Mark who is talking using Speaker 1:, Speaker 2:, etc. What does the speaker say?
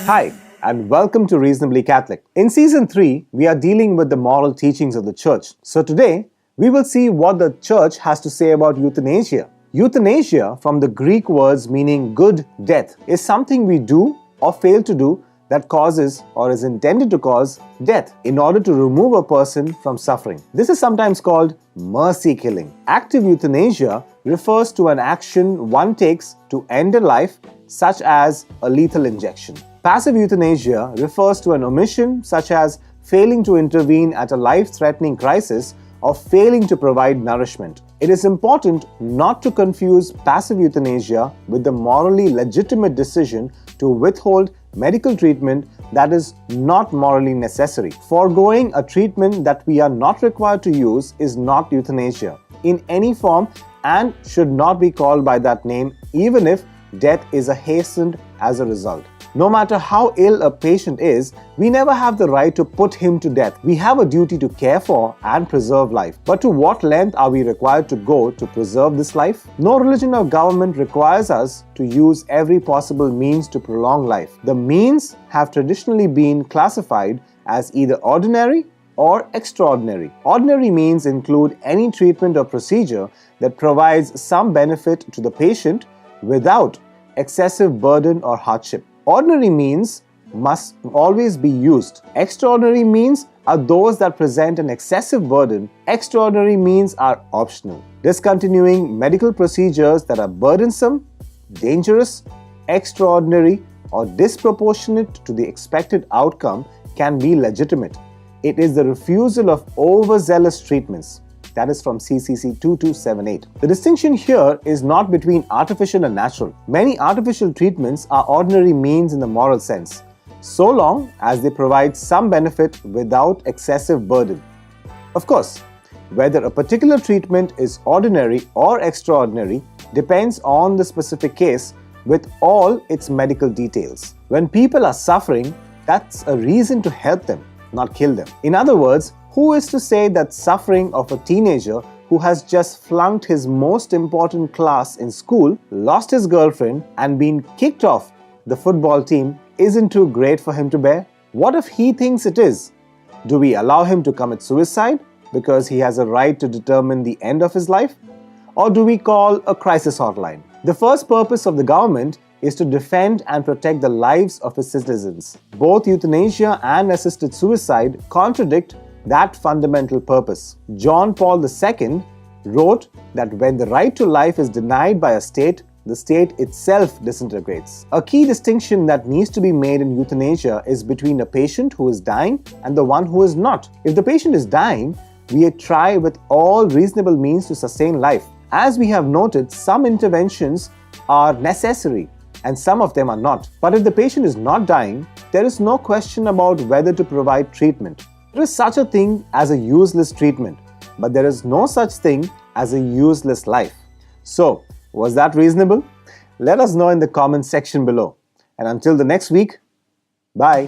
Speaker 1: Hi, and welcome to Reasonably Catholic. In Season 3, we are dealing with the moral teachings of the Church. So today, we will see what the Church has to say about euthanasia. Euthanasia, from the Greek words meaning good death, is something we do or fail to do that causes or is intended to cause death in order to remove a person from suffering. This is sometimes called mercy killing. Active euthanasia refers to an action one takes to end a life, such as a lethal injection. Passive euthanasia refers to an omission such as failing to intervene at a life-threatening crisis or failing to provide nourishment. It is important not to confuse passive euthanasia with the morally legitimate decision to withhold medical treatment that is not morally necessary. Foregoing a treatment that we are not required to use is not euthanasia in any form and should not be called by that name, even if death is hastened as a result. No matter how ill a patient is, we never have the right to put him to death. We have a duty to care for and preserve life. But to what length are we required to go to preserve this life? No religion or government requires us to use every possible means to prolong life. The means have traditionally been classified as either ordinary or extraordinary. Ordinary means include any treatment or procedure that provides some benefit to the patient without excessive burden or hardship. Ordinary means must always be used. Extraordinary means are those that present an excessive burden. Extraordinary means are optional. Discontinuing medical procedures that are burdensome, dangerous, extraordinary, or disproportionate to the expected outcome can be legitimate. It is the refusal of overzealous treatments. That is from CCC 2278. The distinction here is not between artificial and natural. Many artificial treatments are ordinary means in the moral sense, so long as they provide some benefit without excessive burden. Of course, whether a particular treatment is ordinary or extraordinary depends on the specific case with all its medical details. When people are suffering, that's a reason to help them, not kill them. In other words, who is to say that suffering of a teenager who has just flunked his most important class in school, lost his girlfriend, and been kicked off the football team isn't too great for him to bear? What if he thinks it is? Do we allow him to commit suicide because he has a right to determine the end of his life? Or do we call a crisis hotline? The first purpose of the government is to defend and protect the lives of its citizens. Both euthanasia and assisted suicide contradict that fundamental purpose. John Paul II wrote that when the right to life is denied by a state, the state itself disintegrates. A key distinction that needs to be made in euthanasia is between a patient who is dying and the one who is not. If the patient is dying, we try with all reasonable means to sustain life. As we have noted, some interventions are necessary and some of them are not. But if the patient is not dying, there is no question about whether to provide treatment. There is such a thing as a useless treatment, but there is no such thing as a useless life. So, was that reasonable? Let us know in the comments section below. And until the next week, bye.